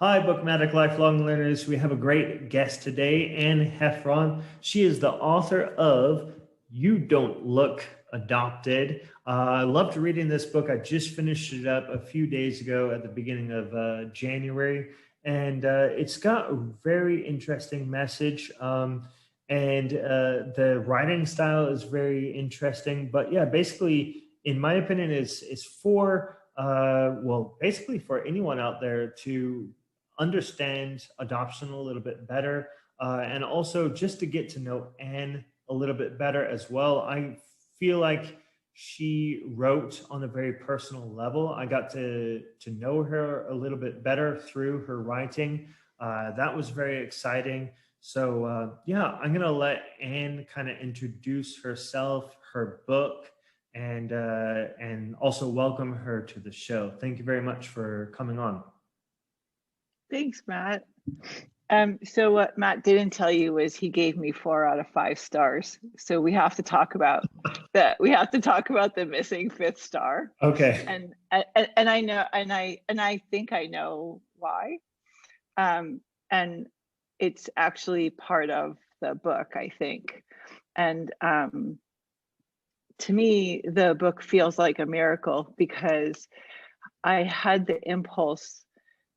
Hi, Bookmatic Lifelong Learners. We have a great guest today, Anne Heffron. She is the author of You Don't Look Adopted. I loved reading this book. I just finished it up a few days ago at the beginning of January, and it's got a very interesting message. And the writing style is very interesting. But yeah, basically, in my opinion, is for basically for anyone out there to understand adoption a little bit better, and also just to get to know Anne a little bit better as well. I feel like she wrote on a very personal level. I got to know her a little bit better through her writing. That was very exciting. So yeah, I'm gonna let Anne kind of introduce herself, her book, and also welcome her to the show. Thank you very much for coming on. Thanks, Matt. So what Matt didn't tell you was he gave me 4 out of 5 stars. So we have to talk about that. We have to talk about the missing 5th star. Okay. And I know, and I think I know why. And it's actually part of the book, I think. And to me, the book feels like a miracle because I had the impulse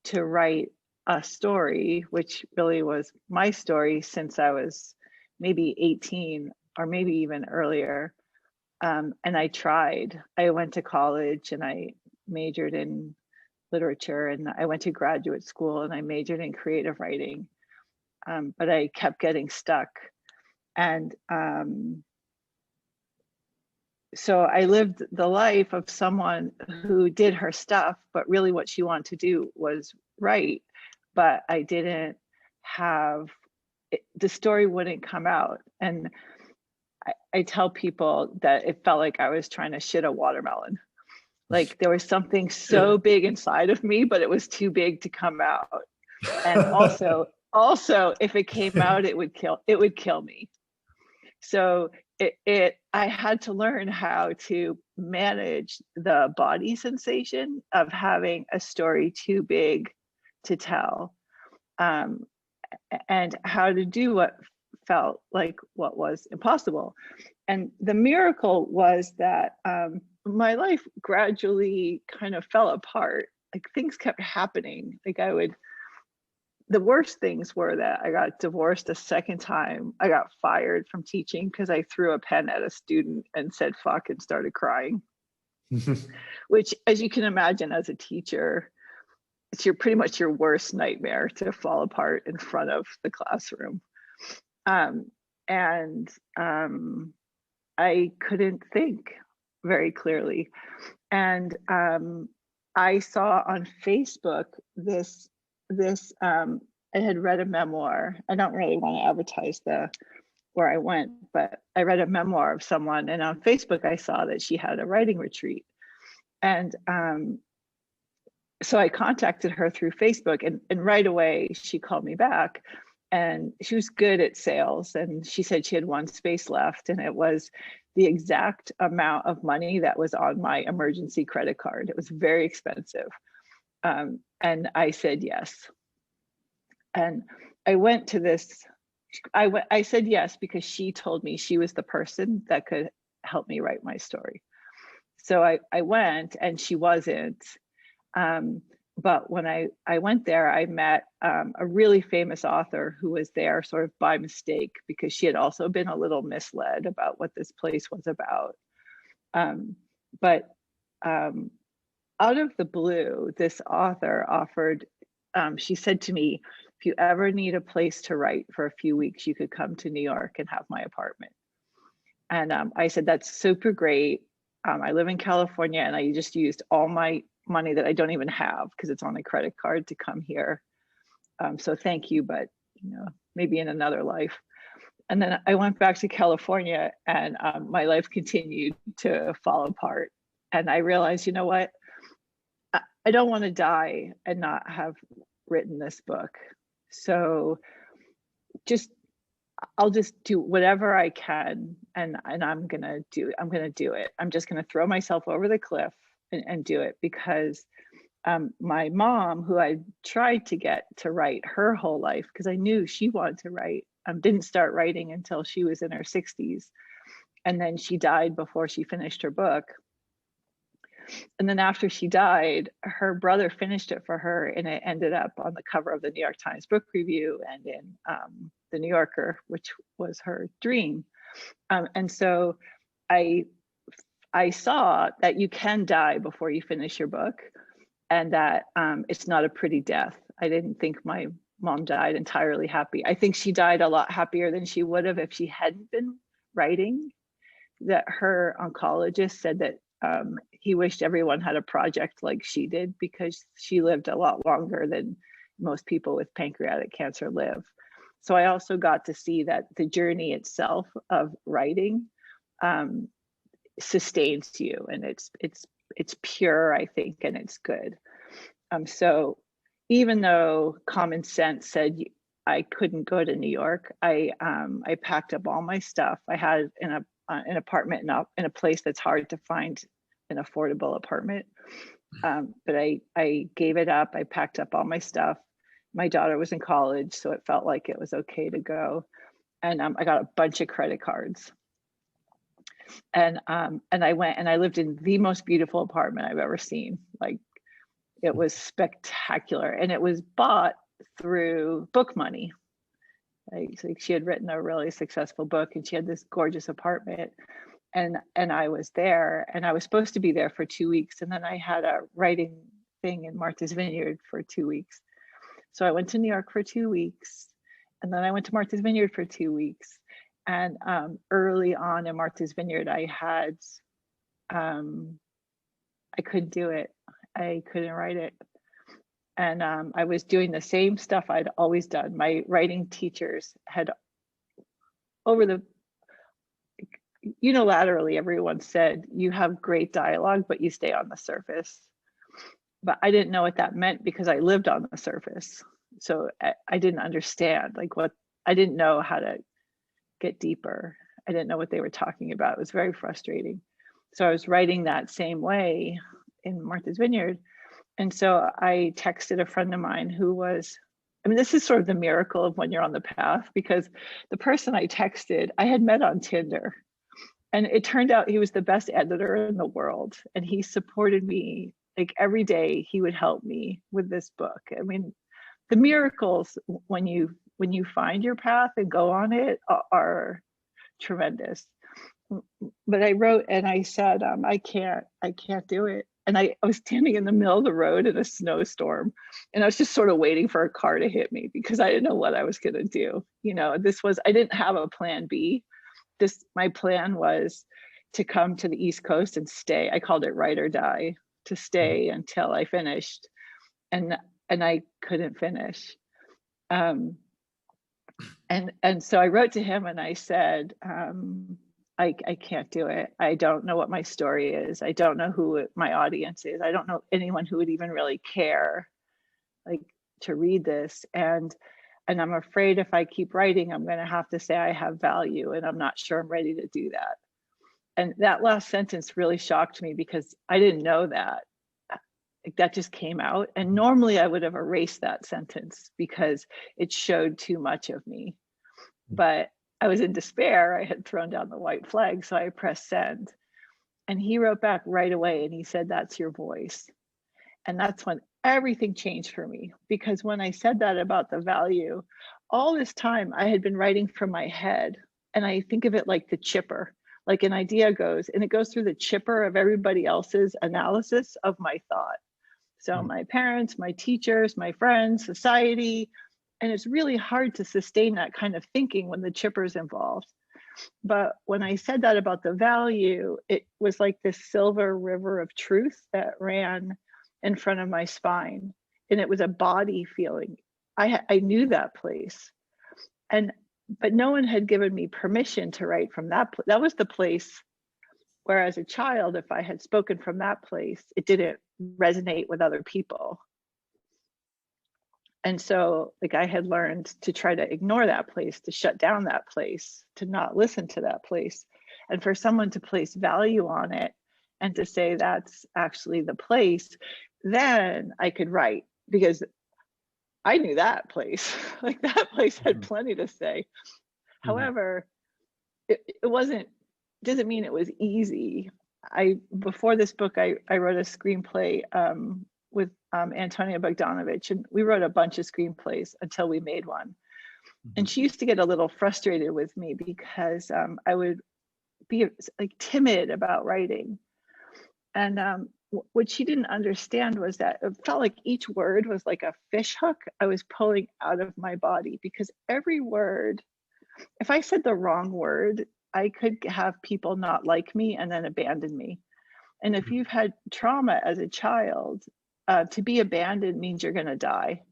to write a story, which really was my story since I was maybe 18 or maybe even earlier. And I tried. I went to college and I majored in literature, and I went to graduate school and I majored in creative writing. But I kept getting stuck. And so I lived the life of someone who did her stuff, but really what she wanted to do was write. But I didn't have, the story wouldn't come out. And I tell people that it felt like I was trying to shit a watermelon. Like there was something so big inside of me, but it was too big to come out. And also if it came out, it would kill me. So I had to learn how to manage the body sensation of having a story too big to tell, and how to do what felt like what was impossible. And the miracle was that my life gradually kind of fell apart. Like things kept happening. Like the worst things were that I got divorced a second time. I got fired from teaching because I threw a pen at a student and said fuck and started crying. Which, as you can imagine, as a teacher, it's pretty much your worst nightmare to fall apart in front of the classroom. I couldn't think very clearly. And I saw on Facebook this I had read a memoir. I don't really want to advertise where I went, but I read a memoir of someone, and on Facebook I saw that she had a writing retreat. And so I contacted her through Facebook, and right away she called me back, and she was good at sales, and she said she had 1 space left, and it was the exact amount of money that was on my emergency credit card. It was very expensive. And I said yes. And I went to this, I said yes because she told me she was the person that could help me write my story. So I went, and she wasn't. But when I went there, I met a really famous author who was there sort of by mistake because she had also been a little misled about what this place was about. But out of the blue, this author offered, she said to me, if you ever need a place to write for a few weeks, you could come to New York and have my apartment. And I said, that's super great. I live in California, and I just used all my money that I don't even have because it's on a credit card to come here. So thank you, but maybe in another life. And then I went back to California, and my life continued to fall apart. And I realized, you know what? I don't want to die and not have written this book. So I'll just do whatever I can, and I'm gonna do it. I'm just gonna throw myself over the cliff and do it, because my mom, who I tried to get to write her whole life because I knew she wanted to write, didn't start writing until she was in her 60s. And then she died before she finished her book. And then after she died, her brother finished it for her, and it ended up on the cover of the New York Times Book Review and in the New Yorker, which was her dream. And so I saw that you can die before you finish your book, and that it's not a pretty death. I didn't think my mom died entirely happy. I think she died a lot happier than she would have if she hadn't been writing. That her oncologist said that he wished everyone had a project like she did, because she lived a lot longer than most people with pancreatic cancer live. So I also got to see that the journey itself of writing sustains you, and it's pure, I think, and it's good. So even though common sense said I couldn't go to New York, I packed up all my stuff. I had an apartment in a place that's hard to find an affordable apartment. But I gave it up. I packed up all my stuff. My daughter was in college, so it felt like it was okay to go. And I got a bunch of credit cards. And I went and I lived in the most beautiful apartment I've ever seen. Like, it was spectacular, and it was bought through book money. Like she had written a really successful book, and she had this gorgeous apartment. And I was there, and I was supposed to be there for 2 weeks, and then I had a writing thing in Martha's Vineyard for 2 weeks. So I went to New York for 2 weeks, and then I went to Martha's Vineyard for 2 weeks. And early on in Martha's Vineyard, I couldn't do it. I couldn't write it. And I was doing the same stuff I'd always done. My writing teachers had, unilaterally, everyone said, you have great dialogue, but you stay on the surface. But I didn't know what that meant, because I lived on the surface. So I didn't understand, I didn't know how to get deeper. I didn't know what they were talking about. It was very frustrating. So I was writing that same way in Martha's Vineyard. And so I texted a friend of mine who was, this is sort of the miracle of when you're on the path, because the person I texted, I had met on Tinder. And it turned out he was the best editor in the world. And he supported me, like, every day. He would help me with this book. The miracles when you find your path and go on it are tremendous. But I wrote and I said, I can't do it. And I was standing in the middle of the road in a snowstorm, and I was just sort of waiting for a car to hit me, because I didn't know what I was going to do. I didn't have a plan B. My plan was to come to the East Coast and stay. I called it write or die, to stay until I finished. And I couldn't finish. And so I wrote to him and I said, I can't do it. I don't know what my story is. I don't know who my audience is. I don't know anyone who would even really care, to read this. And I'm afraid if I keep writing, I'm going to have to say I have value, and I'm not sure I'm ready to do that. And that last sentence really shocked me, because I didn't know that. That just came out. And normally I would have erased that sentence because it showed too much of me. But I was in despair. I had thrown down the white flag. So I pressed send. And he wrote back right away, and he said, "That's your voice." And that's when everything changed for me, because when I said that about the value, all this time I had been writing from my head. And I think of it like the chipper, like an idea goes, and it goes through the chipper of everybody else's analysis of my thought. So my parents, my teachers, my friends, society. And it's really hard to sustain that kind of thinking when the chipper's involved. But when I said that about the value, it was like this silver river of truth that ran in front of my spine. And it was a body feeling. I knew that place. But no one had given me permission to write from that place. That was the place where, as a child, if I had spoken from that place, it didn't resonate with other people. And so, I had learned to try to ignore that place, to shut down that place, to not listen to that place. And for someone to place value on it and to say that's actually the place, then I could write, because I knew that place. Like, that place had plenty to say. However, it wasn't, doesn't mean it was easy. Before this book, I wrote a screenplay with Antonia Bogdanovich, and we wrote a bunch of screenplays until we made one. And she used to get a little frustrated with me because I would be like timid about writing. And what she didn't understand was that it felt like each word was like a fish hook I was pulling out of my body, because every word, if I said the wrong word, I could have people not like me and then abandon me. And if you've had trauma as a child, to be abandoned means you're going to die.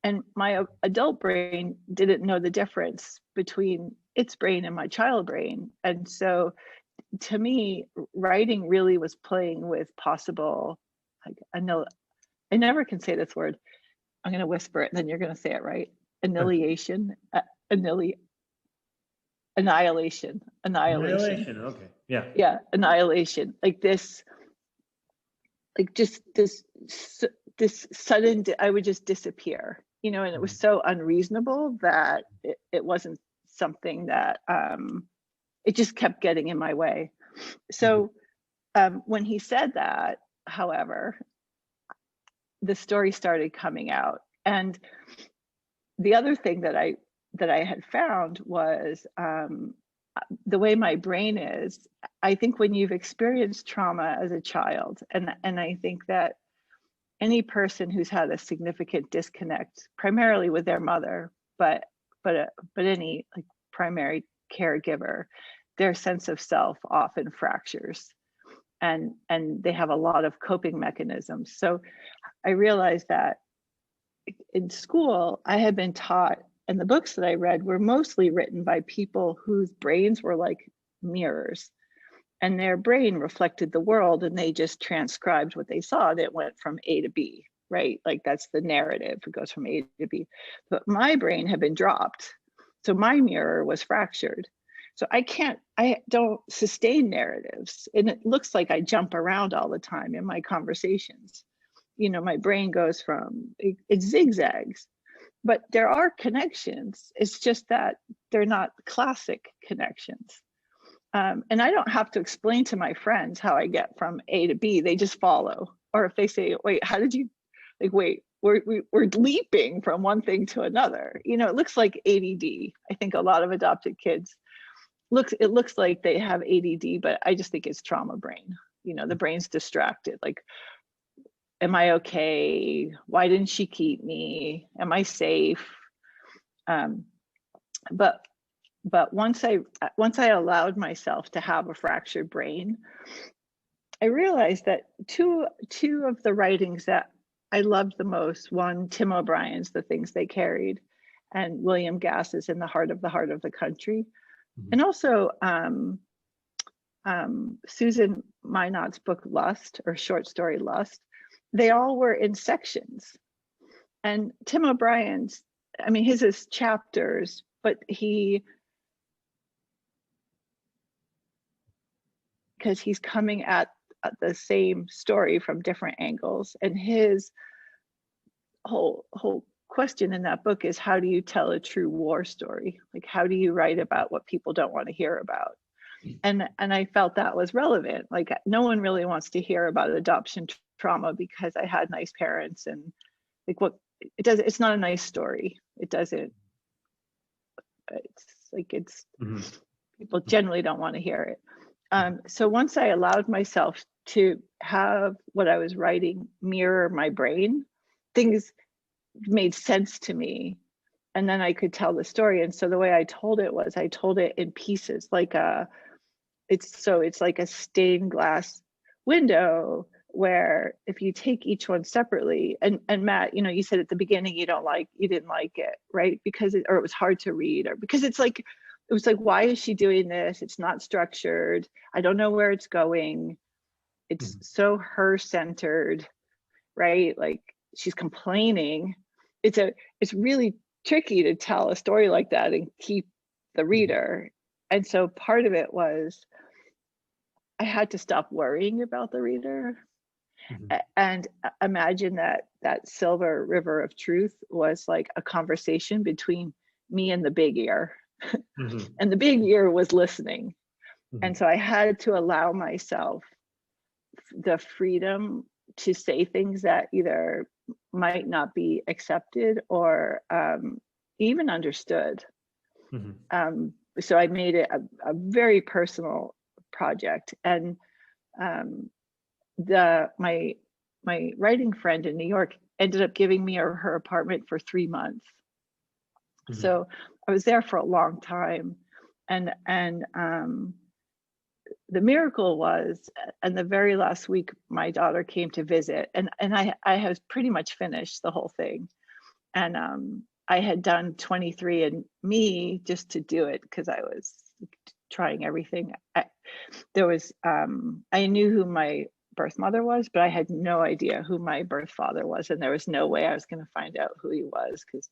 And my adult brain didn't know the difference between its brain and my child brain. And so to me, writing really was playing with possible, like, I know I never can say this word. I'm going to whisper it and then you're going to say it right. Annihilation. Annihilation. Okay. Yeah. Yeah. Annihilation. Like this, like just this sudden, I would just disappear, you know, and it was so unreasonable that it wasn't something that, it just kept getting in my way. So when he said that, however, the story started coming out. And the other thing that I had found was the way my brain is. I think when you've experienced trauma as a child, and I think that any person who's had a significant disconnect, primarily with their mother, but any like primary caregiver, their sense of self often fractures, and they have a lot of coping mechanisms. So I realized that in school, I had been taught, and the books that I read were mostly written by people whose brains were like mirrors, and their brain reflected the world, and they just transcribed what they saw, and it went from A to B, right? Like, that's the narrative. It goes from A to B. But my brain had been dropped. So my mirror was fractured. So I don't sustain narratives. And it looks like I jump around all the time in my conversations. You know, my brain goes from, it zigzags, but there are connections. It's just that they're not classic connections. And I don't have to explain to my friends how I get from A to B. They just follow. Or if they say, wait, how did you, like, wait, we're leaping from one thing to another. You know, it looks like ADD. I think a lot of adopted kids, it looks like they have ADD, but I just think it's trauma brain. You know, the brain's distracted. Like, am I okay? Why didn't she keep me? Am I safe? But once I allowed myself to have a fractured brain, I realized that two of the writings that I loved the most, one, Tim O'Brien's The Things They Carried, and William Gass's In the Heart of the Country, and also Susan Minot's book Lust, or short story Lust. They all were in sections. And Tim O'Brien's, I mean, his is chapters, but because he's coming at the same story from different angles. And his whole question in that book is, how do you tell a true war story? Like, how do you write about what people don't want to hear about? And I felt that was relevant. Like, no one really wants to hear about adoption trauma because I had nice parents, and like, it's not a nice story. It doesn't, it's like, people generally don't want to hear it. So once I allowed myself to have what I was writing mirror my brain, things made sense to me, and then I could tell the story. And so the way I told it was, I told it in pieces, like it's like a stained glass window, where if you take each one separately, and Matt, you know, you said at the beginning you didn't like it, right? Because it was hard to read, or because it was like, why is she doing this? It's not structured. I don't know where it's going. It's so her-centered, right? Like, she's complaining. It's really tricky to tell a story like that and keep the reader. And so part of it was, I had to stop worrying about the reader. Mhm. And imagine that silver river of truth was like a conversation between me and the big ear. Mhm. And the big ear was listening. And Mhm. so I had to allow myself the freedom to say things that either might not be accepted or even understood. Mhm. So I made it a very personal project. And um, my writing friend in New York ended up giving me her apartment for 3 months. Mhm. So I was there for a long time. And the miracle was, and the very last week, my daughter came to visit, and I had pretty much finished the whole thing, and I had done 23 and Me just to do it because I was trying everything. I knew who my birth mother was, but I had no idea who my birth father was, and there was no way I was going to find out who he was because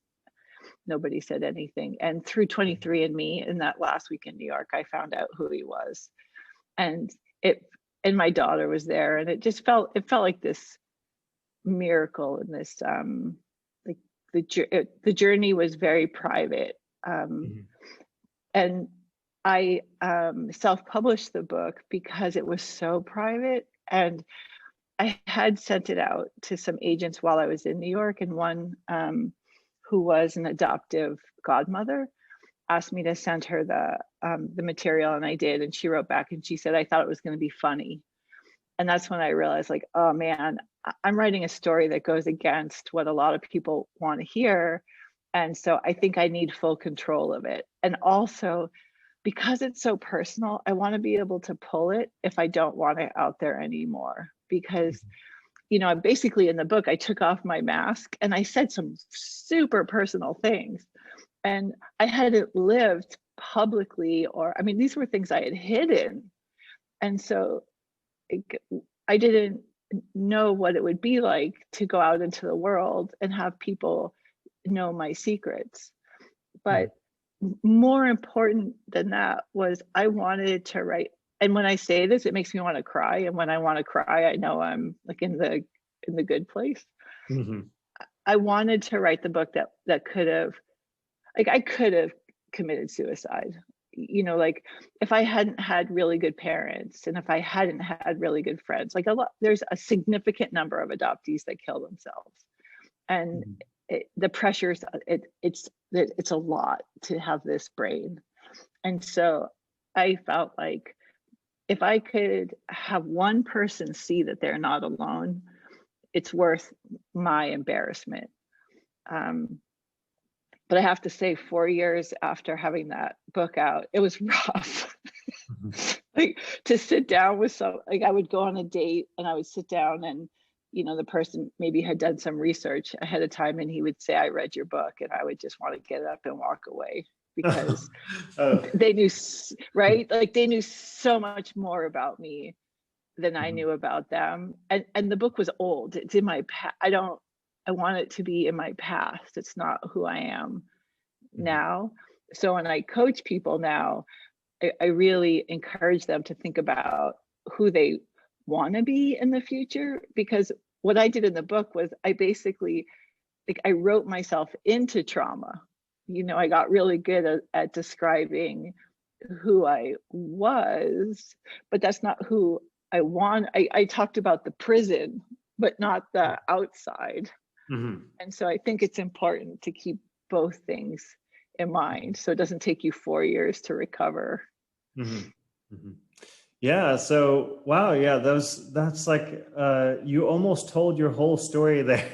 nobody said anything. And through 23 and Me, in that last week in New York, I found out who he was. And it and my daughter was there, and it felt like this miracle. And this like the journey was very private, Mhm. and I self-published the book because it was so private. And I had sent it out to some agents while I was in New York, and one who was an adoptive godmother asked me to send her the material, and I did. And she wrote back and she said, I thought it was going to be funny. And that's when I realized, like, oh man, I'm writing a story that goes against what a lot of people want to hear. And so I think I need full control of it. And also, because it's so personal, I want to be able to pull it if I don't want it out there anymore. Because, basically in the book, I took off my mask and I said some super personal things. And I hadn't lived publicly, or I mean, these were things I had hidden. And so I didn't know what it would be like to go out into the world and have people know my secrets. Mhm. But more important than that was I wanted to write. And when I say this, it makes me want to cry. And when I want to cry, I know I'm like in the good place. Mhm. I wanted to write the book that could have, like, I could have committed suicide. Like, if I hadn't had really good parents, and if I hadn't had really good friends, like, there's a significant number of adoptees that kill themselves. And Mhm. the pressures, it's a lot to have this brain. And so I felt like if I could have one person see that they're not alone, it's worth my embarrassment. Um, but I have to say, 4 years after having that book out, it was rough. Mhm. Like, to sit down with like, I would go on a date and I would sit down, and the person maybe had done some research ahead of time, and he would say, I read your book, and I would just want to get up and walk away because Oh. they knew, right? Like, they knew so much more about me than I Mhm. knew about them. And the book was old. It's in my past. I want it to be in my past. It's not who I am Mhm. now. So when I coach people now, I really encourage them to think about who they want to be in the future. Because what I did in the book was I basically, like, I wrote myself into trauma. I got really good at describing who I was, but that's not who I want. I talked about the prison, but not the outside. Mhm. And so I think it's important to keep both things in mind so it doesn't take you 4 years to recover. Mhm. Mhm. Yeah. So, wow. Yeah. That's like, you almost told your whole story there.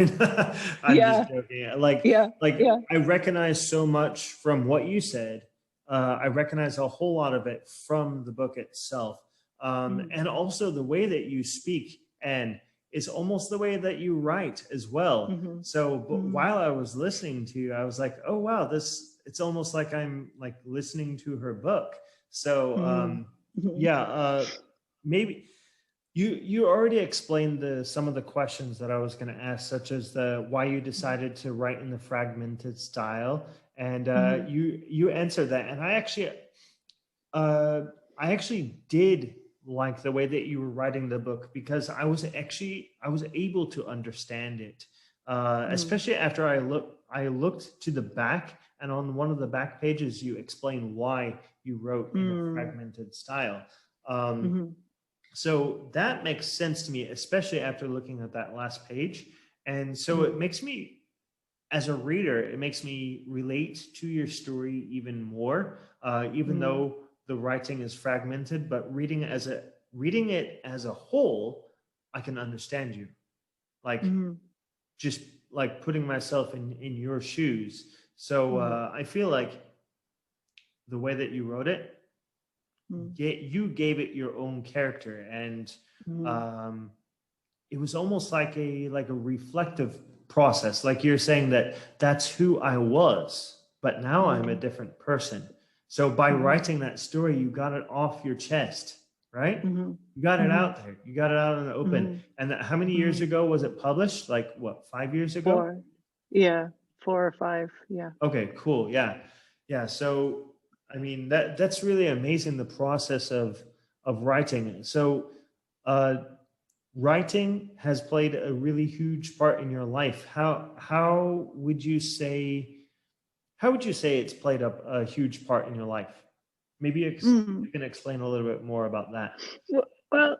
I'm Yeah, just joking. Like, yeah, yeah. I recognize so much from what you said. I recognize a whole lot of it from the book itself. Mm, And also the way that you speak, and it's almost the way that you write as well. mm-hmm, So, but mm, while I was listening to you, I was like, oh, wow, it's almost like I'm like listening to her book. So, mm, mm, yeah, maybe you already explained some of the questions that I was going to ask, such as the why you decided to write in the fragmented style, and mm, you answered that. And uh, I actually did like the way that you were writing the book, because I was able to understand it, Mm, especially after I looked to the back, and on one of the back pages you explain why you wrote in a mm, fragmented style. Um, mhm, so that makes sense to me, especially after looking at that last page. And so mhm, it makes me, as a reader, it makes me relate to your story even more, even mm, though the writing is fragmented. But reading it as a whole, I can understand you. Like, mhm, just like putting myself in your shoes. So mhm, I feel like the way that you wrote it, mhm, you gave it your own character, and mhm, um, it was almost like a reflective process. Like you're saying that that's who I was, but now I'm a mhm, different person. So by mhm, writing that story, you got it off your chest, right? mhm, You got it mhm, out there. You got it out in the open. mhm, And how many years mhm. ago was it published? Like what, 5 years ago? 4, yeah, 4 or 5, yeah. Okay, cool. Yeah. Yeah. So I mean that's really amazing, the process of writing. So uh writing has played a really huge part in your life. How would you say it's played a huge part in your life? Maybe Mm. you can explain a little bit more about that. Well,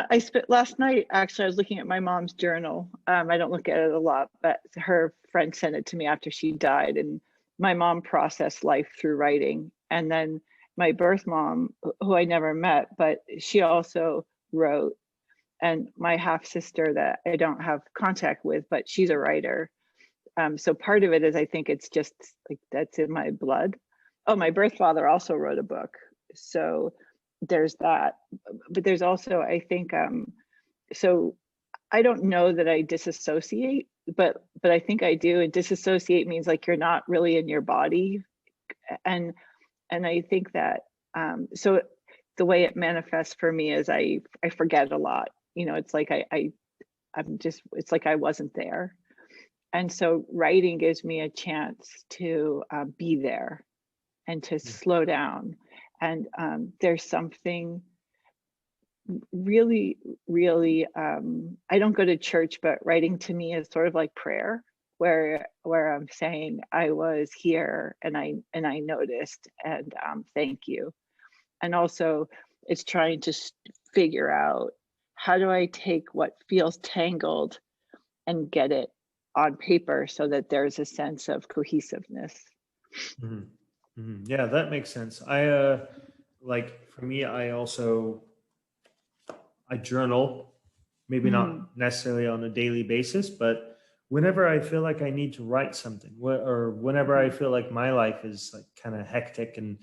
I spent last night, actually, I was looking at my mom's journal. I don't look at it a lot, but her friend sent it to me after she died. And my mom processed life through writing. And then my birth mom, who I never met, but she also wrote. And my half sister that I don't have contact with, but she's a writer. So part of it is I think it's just like that's in my blood. Oh, my birth father also wrote a book. So there's that. But there's also, I think, so I don't know that I disassociate, but I think I do. And disassociate means like you're not really in your body. And and I think that so the way it manifests for me is I forget a lot. It's like I'm just it's like I wasn't there. And so writing gives me a chance to be there and to slow down. And there's something really, really, I don't go to church, but writing to me is sort of like prayer, where I'm saying I was here and I noticed, and thank you. And also it's trying to figure out, how do I take what feels tangled and get it on paper so that there's a sense of cohesiveness. Mhm. Mhm. Yeah, that makes sense. Like for me, I journal, maybe Mm, not necessarily on a daily basis, but whenever I feel like I need to write something, or whenever I mhm, feel like my life is like kind of hectic, and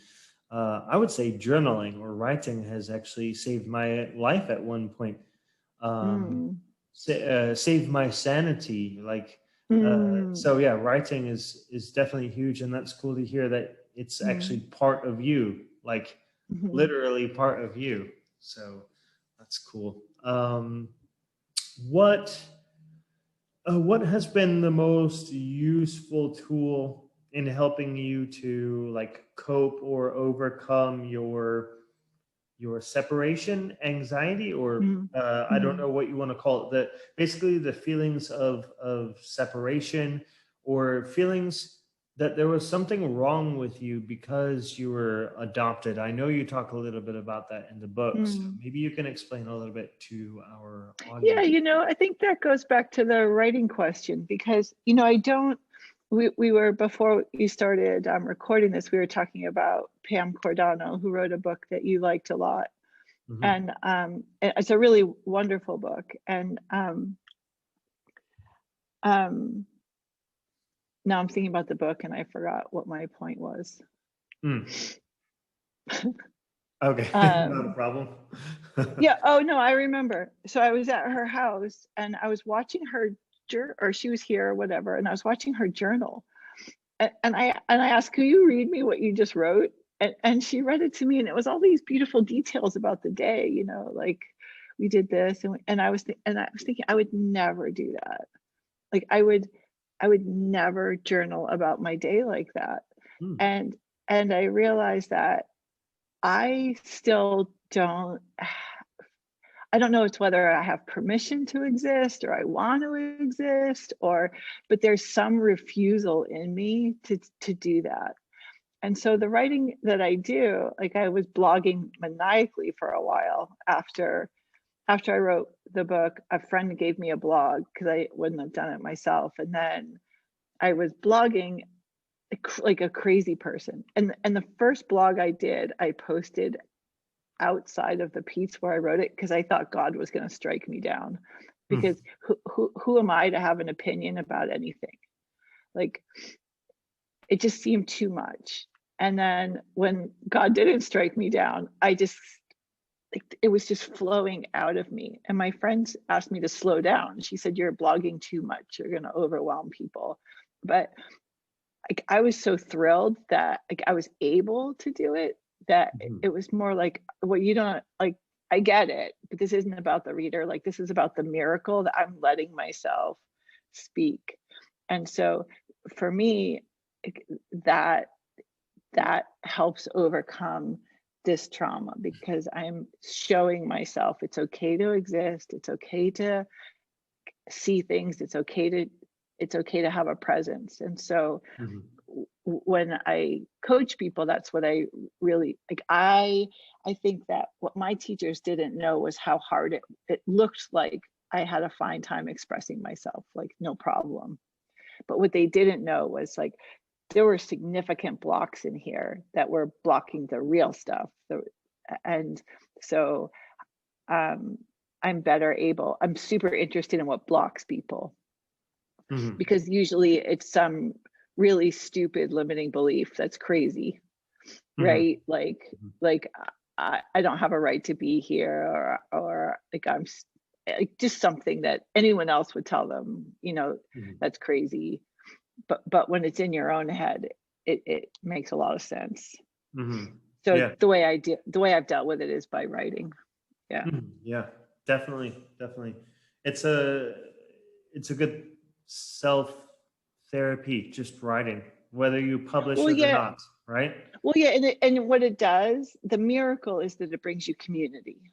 I would say journaling or writing has actually saved my life at one point. Um, mm, Saved my sanity. mm, So yeah, writing is definitely huge, and that's cool to hear that it's actually mm, part of you, like mhm, literally part of you. So that's cool. What what has been the most useful tool in helping you to like cope or overcome your separation anxiety, or mm, I don't mm. know what you want to call it, the basically the feelings of separation, or feelings that there was something wrong with you because you were adopted. I know you talk a little bit about that in the book, so Mm. maybe you can explain a little bit to our Yeah, audience. I think that goes back to the writing question because, I don't, we were, before you started recording this, we were talking about Pam Cordano, who wrote a book that you liked a lot. Mhm. And it's a really wonderful book. And um, now I'm thinking about the book and I forgot what my point was. Mm. Okay, not a Um, problem. yeah, oh no, I remember. So I was at her house and I was watching her or she was here or whatever, and I was watching her journal. And I asked, "Can you read me what you just wrote?" And she read it to me, and it was all these beautiful details about the day, like we did this, and I was thinking I would never do that. Like I would never journal about my day like that. Mm. And I realized that I still don't. I don't know it's whether I have permission to exist or I want to exist, but there's some refusal in me to do that. And so the writing that I do, like I was blogging maniacally for a while after I wrote the book. A friend gave me a blog because I wouldn't have done it myself. And then I was blogging like a crazy person. And the first blog I did, I posted outside of the piece where I wrote it because I thought God was going to strike me down. Because who am I to have an opinion about anything? Like, it just seemed too much. And then when God didn't strike me down, it was just flowing out of me. And my friends asked me to slow down. She said, "You're blogging too much. You're going to overwhelm people." But like, I was so thrilled that like I was able to do it, that it was more like, well, you don't like, I get it, but this isn't about the reader. Like, this is about the miracle that I'm letting myself speak. And so for me, that helps overcome this trauma, because I'm showing myself it's okay to exist, it's okay to see things, it's okay to have a presence. And so when I coach people, that's what I really like. I think that what my teachers didn't know was how hard it looked like I had a fine time expressing myself, like no problem. But what they didn't know was like there were significant blocks in here that were blocking the real stuff. And so I'm super interested in what blocks people, because usually it's some really stupid limiting belief that's crazy, right? Like I don't have a right to be here, or like I'm like just something that anyone else would tell them, that's crazy. But when it's in your own head, it makes a lot of sense. So Yeah. the way I've dealt with it is by writing. Yeah. Yeah, definitely. It's a good self therapy, just writing, whether you publish it or not, right? Well, yeah, and what it does, the miracle is that it brings you community.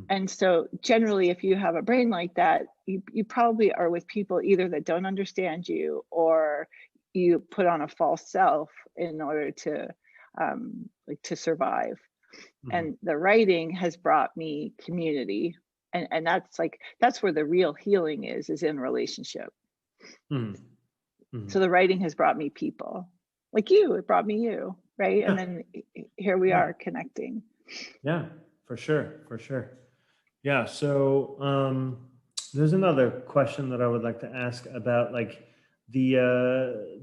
And so generally, if you have a brain like that, you probably are with people either that don't understand you, or you put on a false self in order to to survive. And the writing has brought me community, and that's where the real healing is in relationship. So the writing has brought me people like you. It brought me you, right? Yeah. And then here we are connecting. Yeah, for sure. Yeah. So there's another question that I would like to ask about, like the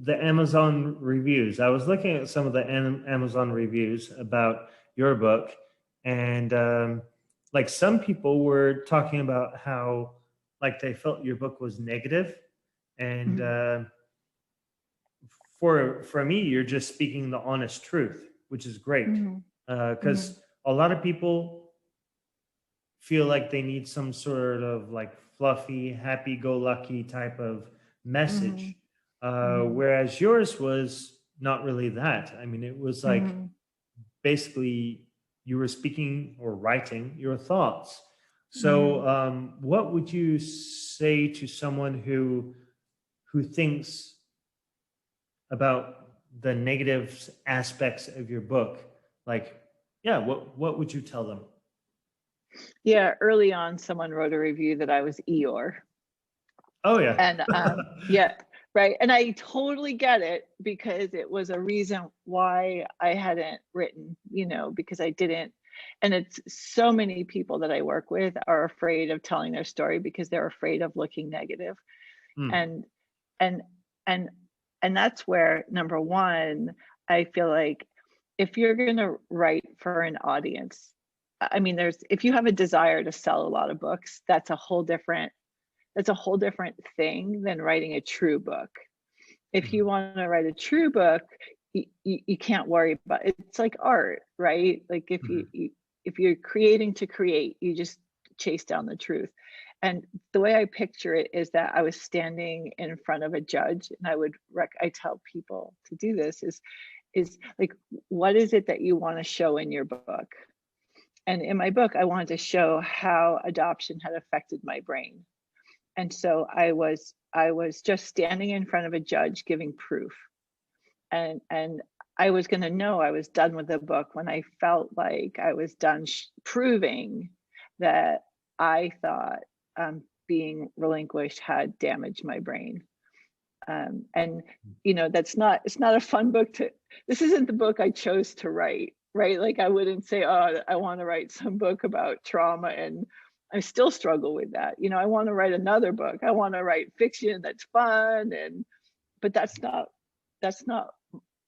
Amazon reviews. I was looking at some of the Amazon reviews about your book, and like some people were talking about how like they felt your book was negative, and for me, you're just speaking the honest truth, which is great, because a lot of people feel like they need some sort of like fluffy, happy-go-lucky type of message, whereas yours was not really that. I mean, it was like basically you were speaking or writing your thoughts. So what would you say to someone who thinks about the negative aspects of your book? Like, yeah, what would you tell them? Yeah, early on, someone wrote a review that I was Eeyore. Oh yeah. And yeah, right. And I totally get it, because it was a reason why I hadn't written, because I didn't. And it's so many people that I work with are afraid of telling their story because they're afraid of looking negative. And that's where, number one, I feel like if you're going to write for an audience, I mean, if you have a desire to sell a lot of books, that's a whole different thing than writing a true book. If you want to write a true book, you can't worry about it. It's like art, right? Like if you're creating to create, you just chase down the truth. And the way I picture it is that I was standing in front of a judge, and I tell people to do this is like, what is it that you want to show in your book? And in my book, I wanted to show how adoption had affected my brain. And so I was just standing in front of a judge giving proof. And I was going to know I was done with the book when I felt like I was done proving that I thought being relinquished had damaged my brain. And it's not a fun book this isn't the book I chose to write, right? Like I wouldn't say, oh, I want to write some book about trauma, and I still struggle with that. I want to write another book. I want to write fiction that's fun, but that's not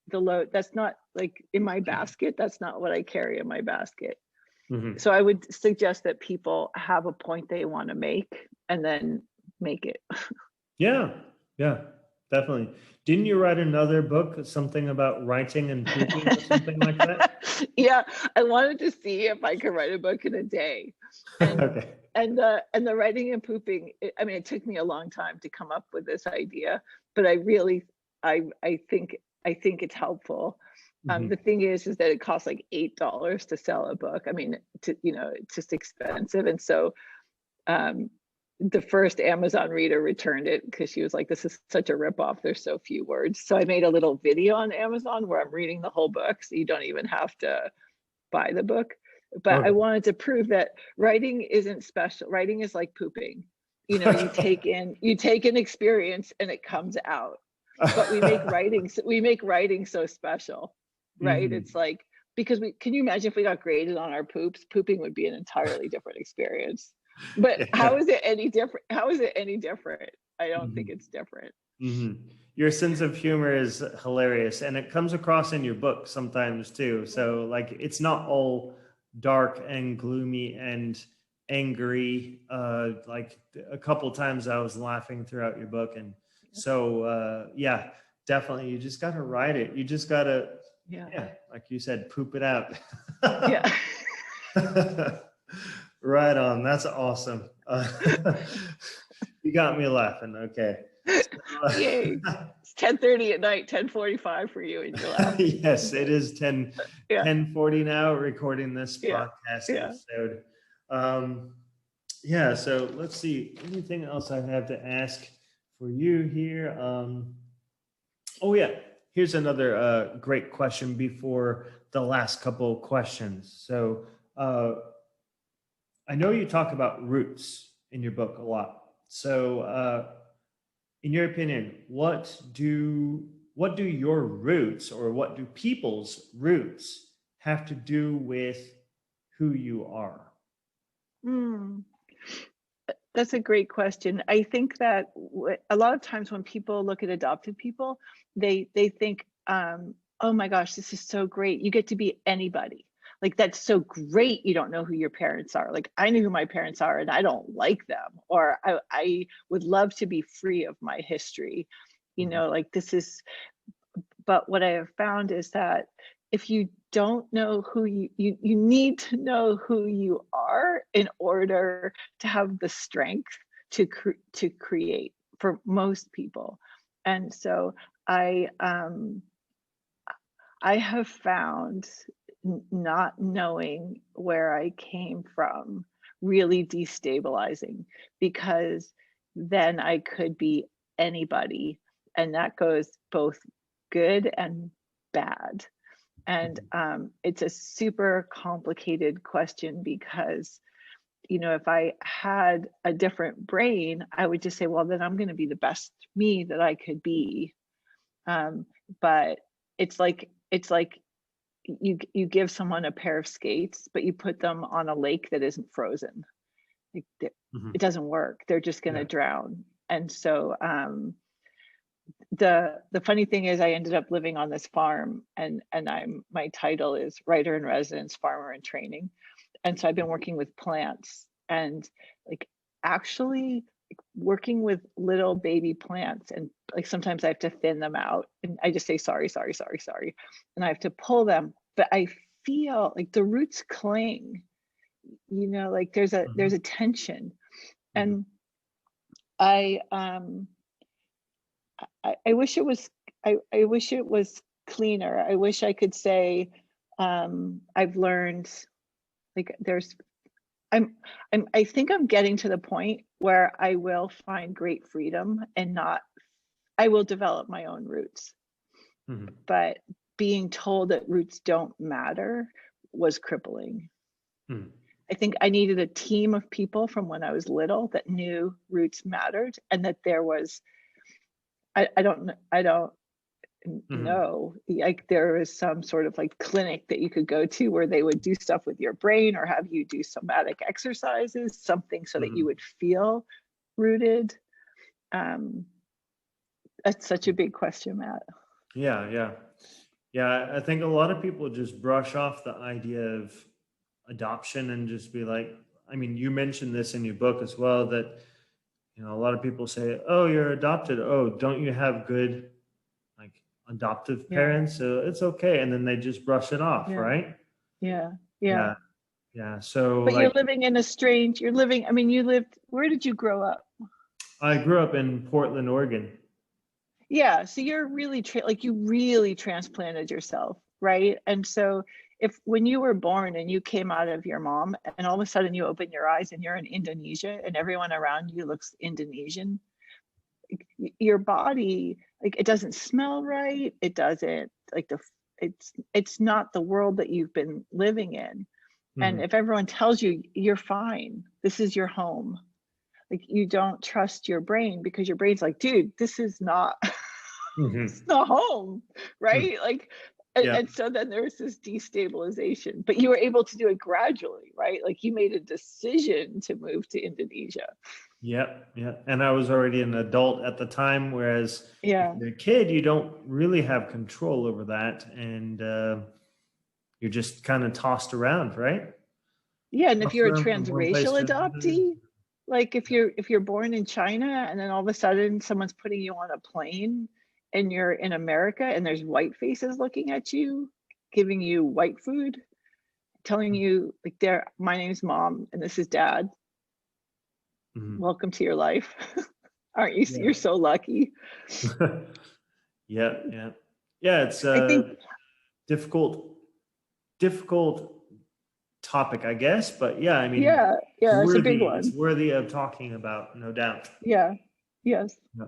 the load. That's not like in my basket. That's not what I carry in my basket. Mm-hmm. So I would suggest that people have a point they want to make and then make it. Yeah, definitely. Didn't you write another book, something about writing and pooping or something like that? Yeah, I wanted to see if I could write a book in a day. And Okay. and the writing and pooping, it took me a long time to come up with this idea, but I think it's helpful. Mm-hmm. The thing is that it costs like $8 to sell a book. It's just expensive. And so the first Amazon reader returned it because she was like, this is such a ripoff. There's so few words. So I made a little video on Amazon where I'm reading the whole book. So you don't even have to buy the book. But Okay. I wanted to prove that writing isn't special. Writing is like pooping. You take an experience and it comes out. But we make writing so special, right? Mm-hmm. It's like, because can you imagine if we got graded on our poops? Pooping would be an entirely different experience. But Yeah. how is it any different? I don't think it's different. Mm-hmm. Your sense of humor is hilarious, and it comes across in your book sometimes too. So like, it's not all dark and gloomy and angry. Like a couple times I was laughing throughout your book. And so yeah, definitely, you just got to write it. You just got to, like you said, poop it out. Yeah. Right on. That's awesome. You got me laughing. Okay. Yay. It's 10:30 at night, 10:45 for you, and you're laughing. Yes, it is 10:40 now, recording this podcast Yeah. episode. So let's see. Anything else I have to ask for you here? Here's another great question before the last couple of questions. So I know you talk about roots in your book a lot. So in your opinion, what do your roots, or what do people's roots have to do with who you are? That's a great question. I think that a lot of times when people look at adopted people, they think, oh my gosh, this is so great. You get to be anybody. Like, that's so great. You don't know who your parents are. Like, I knew who my parents are and I don't like them. Or I would love to be free of my history. Like, this is, but what I have found is that if you don't know who you need to know who you are in order to have the strength to create, for most people. And so I have found not knowing where I came from really destabilizing, because then I could be anybody, and that goes both good and bad. And it's a super complicated question, because if I had a different brain, I would just say, well, then I'm going to be the best me that I could be. But it's like you give someone a pair of skates, but you put them on a lake that isn't frozen. It doesn't work. They're just going to drown. And so the funny thing is, I ended up living on this farm, and my title is writer in residence, farmer in training. And so I've been working with plants, and like actually working with little baby plants, and like sometimes I have to thin them out, and I just say sorry, and I have to pull them, but I feel like the roots cling, like there's a tension. And I wish it was cleaner. I wish I could say I've learned Like I think I'm getting to the point where I will find great freedom and I will develop my own roots. Mhm. But being told that roots don't matter was crippling. Mhm. I think I needed a team of people from when I was little that knew roots mattered, and that there was, I don't Mhm. know, like there was some sort of like clinic that you could go to where they would do stuff with your brain or have you do somatic exercises, something so that you Mhm. would feel rooted. Um, that's such a big question, Matt. Yeah, yeah. Yeah, I think a lot of people just brush off the idea of adoption and just be like, I mean, you mentioned this in your book as well, that, you know, a lot of people say, oh, you're adopted. Oh, don't you have good, like, adoptive Yeah, parents? So it's okay. And then they just brush it off, yeah, right? yeah, yeah. Yeah. Yeah. So, But you're like, living in you're living, I mean, where did you grow up? I grew up in Portland, Oregon. Yeah, so you're really like you really transplanted yourself, right? And so if when you were born and you came out of your mom and all of a sudden you open your eyes and you're in Indonesia and everyone around you looks Indonesian, your body, like it doesn't smell right, it doesn't like it's not the world that you've been living in. And Hmm. if everyone tells you you're fine, this is your home, like you don't trust your brain because your brain's like, dude, this is not it's Hmm. not home, right? Like, Yeah. and so then there's this destabilization, but you were able to do it gradually, right? Like you made a decision to move to Indonesia. Yep, yeah. And I was already an adult at the time, whereas if Yeah. you're a kid, you don't really have control over that, and you're just kind of tossed around, right? Yeah. And if Tossed you're a around from one place transracial to another. adoptee, like if you're born in China and then all of a sudden someone's putting you on a plane and you're in America and there's white faces looking at you, giving you white food, telling you like my name's mom and this is dad. Mhm. Welcome to your life. Aren't you? Yeah. You're so lucky. Yeah, yeah, yeah. It's I think, a difficult, difficult topic, I guess. But yeah, I mean, yeah, yeah, it's a big it's one. worthy of talking about, no doubt. Yeah, yes. Yeah,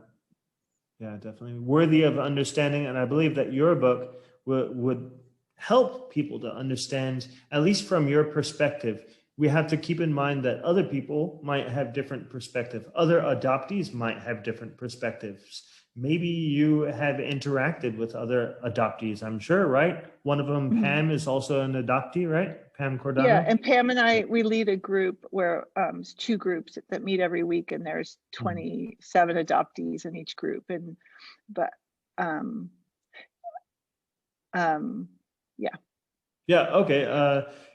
yeah, definitely worthy of understanding. And I believe that your book would help people to understand, at least from your perspective. We have to keep in mind that other people might have different perspective. Other adoptees might have different perspectives. Maybe you have interacted with other adoptees, I'm sure, right? One of them, Mhm. Pam, is also an adoptee, right? Pam Yeah, Cordano. and Pam and I, we lead a group where it's two groups that meet every week, and there's Mhm. 27 adoptees in each group. And but um um yeah. Yeah. Okay.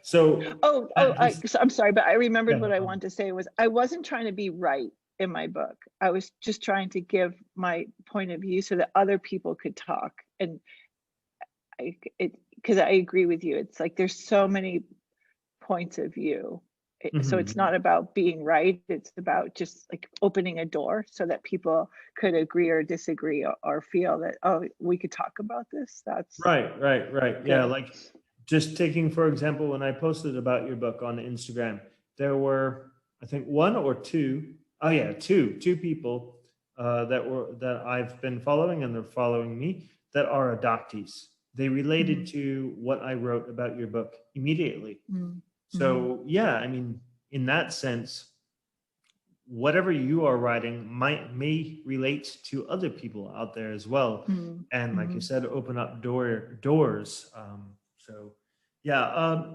So just So I'm sorry, but I yeah. remembered what I wanted to say was I wasn't trying to be right in my book. I was just trying to give my point of view so that other people could talk. And because I agree with you. It's like there's so many points of view. So it's Mhm. not about being right. It's about just like opening a door so that people could agree or disagree or feel that, oh, we could talk about this. That's Right, right, right. Yeah, good. like just taking, for example, when I posted about your book on Instagram, there were, I think, one or two, oh yeah, two people that I've been following and they're following me that are adoptees. They related Mhm. to what I wrote about your book immediately. Mhm. Mhm. So yeah, I mean, in that sense, whatever you are writing may relate to other people out there as well, Mhm. and like you Mhm. said, open up doors. So yeah,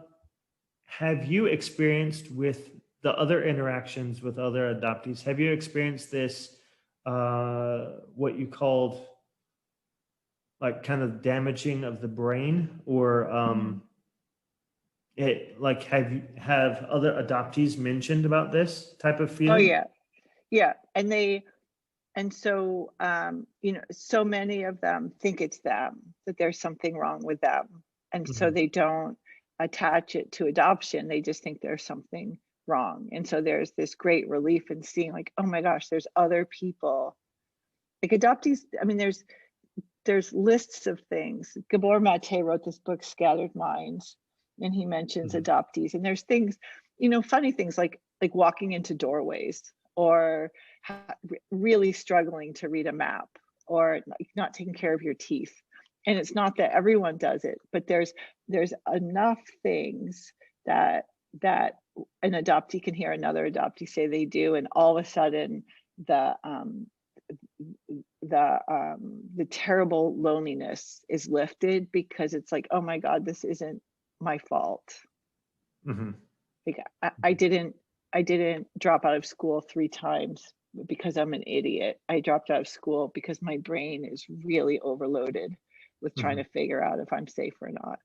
have you experienced with the other interactions with other adoptees, have you experienced this, what you called like kind of damaging of the brain, or Mhm. it like have other adoptees mentioned about this type of Oh feeling? yeah, yeah. And so so many of them think it's them, that there's something wrong with them. And so Mhm. they don't attach it to adoption. They just think there's something wrong. And so there's this great relief in seeing like, oh my gosh, there's other people. Like adoptees, I mean, there's lists of things. Gabor Mate wrote this book, Scattered Minds, and he mentions Mhm. adoptees, and there's things, you know, funny things like walking into doorways, or really struggling to read a map, or like not taking care of your teeth. And it's not that everyone does it, but there's enough things that that an adoptee can hear another adoptee say they do, and all of a sudden the the terrible loneliness is lifted, because it's like, oh my God, this isn't my fault. Mhm. Like I didn't drop out of school 3 times because I'm an idiot. I dropped out of school because my brain is really overloaded with trying Mhm. to figure out if I'm safe or not.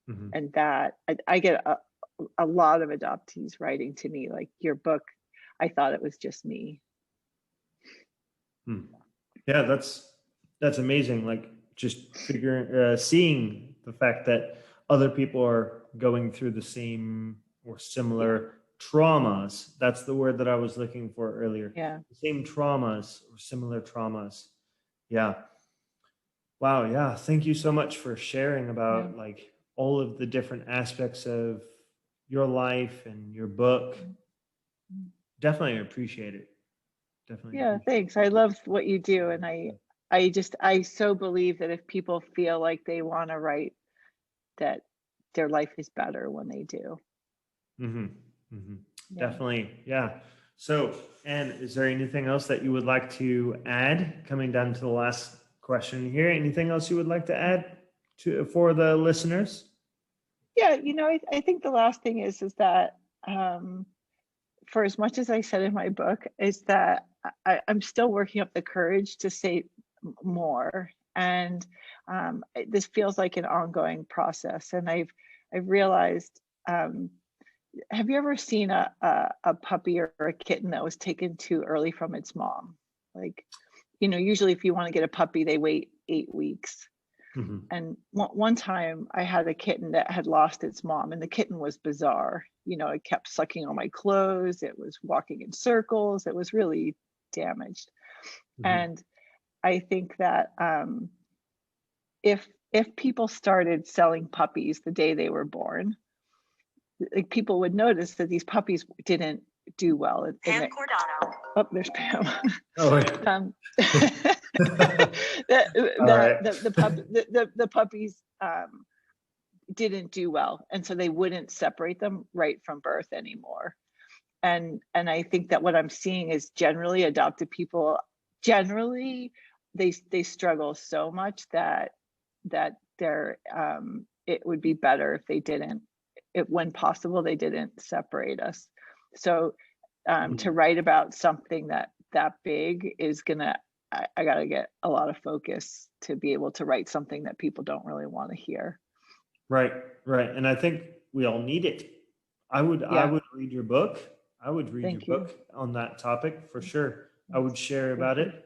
Mhm. And that I get a lot of adoptees writing to me like, your book, I thought it was just me. Hmm. Yeah, that's amazing. Like just figuring, seeing the fact that other people are going through the same or Yeah, similar traumas. That's the word that I was looking for earlier. yeah, The same traumas or similar traumas. Yeah. Wow. Yeah. Thank you so much for sharing yeah. about like all of the different aspects of your life and your book. Definitely appreciate it. Definitely Yeah, appreciate thanks. I love what you do, and it. I so believe that if people feel like they want to write, that their life is better when they do. Mm-hmm. Mm-hmm. Yeah. Definitely. Yeah. So, and is there anything else that you would like to add coming down to the last question here? Anything else you would like to add to for the listeners? Yeah, you know, I think the last thing is that um, for as much as I said in my book, is that I'm still working up the courage to say more, and this feels like an ongoing process. And I've realized. Have you ever seen a puppy or a kitten that was taken too early from its mom? Like, you know, usually if you want to get a puppy, they wait 8 weeks. Mm-hmm. And one time I had a kitten that had lost its mom, and the kitten was bizarre. You know, it kept sucking on my clothes. It was walking in circles. It was really damaged. Mm-hmm. And I think that if people started selling puppies the day they were born, like people would notice that these puppies didn't do well. Pam Cordano. Oh, there's Pam. Oh, wait. the, All right. the puppies didn't do well, and so they wouldn't separate them right from birth anymore. And I think that what I'm seeing is generally adopted people, generally they struggle so much that they're it would be better if they didn't, it, when possible, they didn't separate us. So to Mhm. write about something that big is gonna, I gotta get a lot of focus to be able to write something that people don't really want to hear. Right, right. And I think we all need it. I Yeah, would read your book. I would read your thank you. book on that topic for sure. I would share Thank about you. it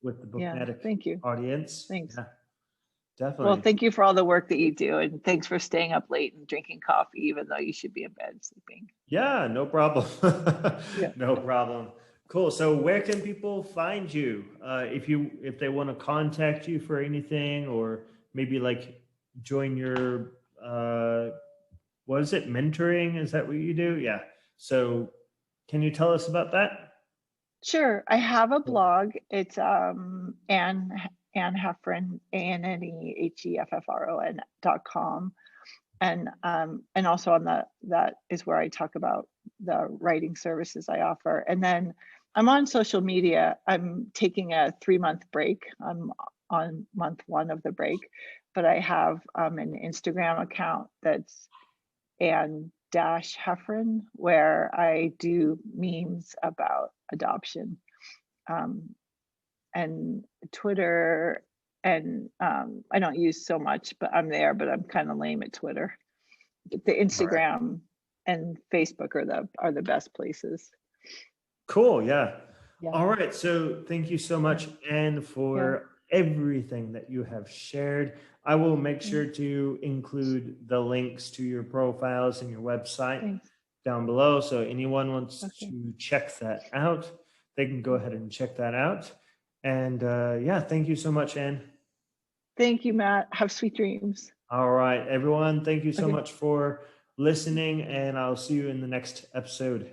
with the Yeah, Bookmatic thank you. audience. Thanks. Yeah, Well, definitely. thank you for all the work that you do, and thanks for staying up late and drinking coffee, even though you should be in bed sleeping. Yeah, no problem. Yeah. No problem. Cool. So where can people find you? If they want to contact you for anything or maybe like join your what is it? Mentoring? Is that what you do? Yeah. So can you tell us about that? Sure. I have a Cool. blog. It's Anne Heffron, ANNEHEFFRON.com. And also on that is where I talk about the writing services I offer. And then I'm on social media. I'm taking a 3-month break. I'm on month 1 of the break, but I have an Instagram account that's Anne-Heffron, where I do memes about adoption, um, and Twitter. And I don't use so much, but I'm there, but I'm kind of lame at Twitter. The All right. Instagram and Facebook are the best places. Cool. Yeah. Yeah, All right. So thank you so yeah, much, Anne, yeah. for everything that you have shared. I will make sure Thanks. to include the links to your profiles and your website Thanks. down below. So anyone wants Okay. to check that out, they can go ahead and check that out. And yeah, thank you so much, Anne. Thank you, Matt. Have sweet dreams. All right, everyone. Thank you so Okay. much for listening, and I'll see you in the next episode.